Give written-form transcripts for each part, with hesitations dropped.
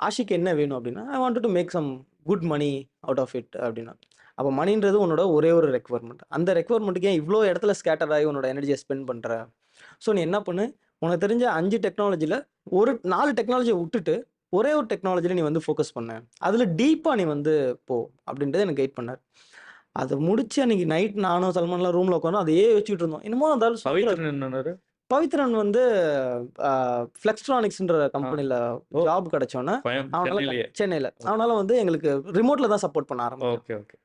ஆஷிக்கு என்ன வேணும் அப்படின்னா, I wanted to make some good money out of it அப்படின்னா. அப்போ மணின்றது உன்னோட ஒரே ஒரு ரெக்வயர்மெண்ட். அந்த ரெக்வயர்மெண்ட்டுக்கு ஏன் இவ்வளோ இடத்துல ஸ்கேட்டர் ஆகி உன்னோட எனர்ஜியை ஸ்பெண்ட் பண்ற? ஸோ நீ என்ன பண்ணு, உனக்கு தெரிஞ்ச 5 டெக்னாலஜில ஒரு 4 டெக்னாலஜிய விட்டுட்டு, ஒரே ஒரு டெக்னாலஜில நீ வந்து ஃபோக்கஸ் பண்ணு. அதுல டீப்பா நீ வந்து போ அப்படின்றத எனக்கு கைட் பண்ணாரு. அத முடிச்சு அன்னைக்கு நைட் நானும் சல்மான்லாம் ரூம்ல உட்கார்ந்தோம். அதையே யோசிச்சுட்டு இருந்தோம். என்னமோ அந்த ஆளு சூப்பரா பவித்ரன் என்னன்னாரு? பவித்ரன் வந்து ஃப்ளெக்ஸ்ட்ரானிக்ஸ்ன்ற ஆ. கம்பெனில ஓ! ஜாப் கிடைச்சோன்னே, அவனால சென்னையிலேயே. சென்னையில. ஓகே. அவனால வந்து எங்களுக்கு ரிமோட்ல தான் சப்போர்ட் பண்ண ஆரம்பிச்சான். Okay, okay.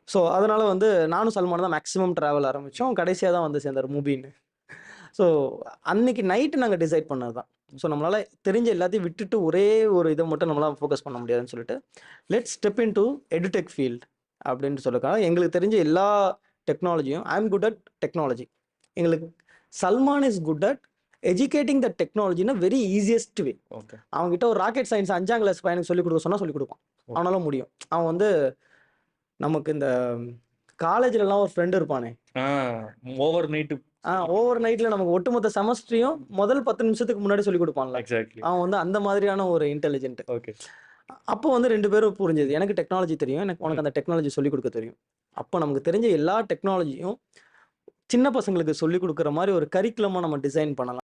ஸோ அதனால வந்து நானும் சல்மானும் தான் மேக்ஸிமம் டிராவல் ஆரம்பிச்சோம். கடைசியா தான் வந்து சேர்ந்தாரு முபீன். ஸோ அன்னைக்கு நைட்டு நாங்க டிசைட் பண்ணது தான். ஸோ நம்மளால தெரிஞ்ச எல்லாத்தையும் விட்டுட்டு ஒரே ஒரு இத மட்டும் நம்மளால ஃபோக்கஸ் பண்ண முடியாதுன்னு சொல்லிட்டு, லெட்ஸ் ஸ்டெப் இன்டூ எடுடெக் ஃபீல்ட் அப்படின்னு சொல்லிருக்காங்க. எங்களுக்கு தெரிஞ்ச எல்லா டெக்னாலஜியும் ஐ அம் குட் அட் டெக்னாலஜி. எங்களுக்கு Salman is good at educating the technology in a very easiest way. Okay. அவன்கிட்ட ஒரு ராக்கெட் சயின்ஸ் 5ஆம் கிளாஸ் பையனுக்கு சொல்லிக் கொடுக்க சொன்னா சொல்லிக் கொடுப்பான். அவனால முடியும். அவன் வந்து நமக்கு இந்த காலேஜ்லலாம் ஒரு ஃப்ரெண்ட் இருப்பானே, ஆ ஓவர் நைட். ஓவர் நைட்ல நமக்கு ஒட்டுமொத்த செமஸ்டரையும் முதல் 10 நிமிஷத்துக்கு முன்னாடி சொல்லிக் கொடுப்பான்ல. எக்ஸாக்ட்லி. அவன் வந்து அந்த மாதிரியான ஒரு இன்டெலிஜென்ட். ஓகே. அப்போ வந்து 2 பேரும் புரிஞ்சது. எனக்கு டெக்னாலஜி தெரியும். உனக்கு அந்த டெக்னாலஜி சொல்லிக் கொடுக்க தெரியும். அப்போ நமக்கு தெரிஞ்ச எல்லா டெக்னாலஜியும் சின்ன பசங்களுக்கு சொல்லிக் கொடுக்குற மாரி ஒரு கரிக்குலமா நம்ம டிசைன் பண்ணலாம்.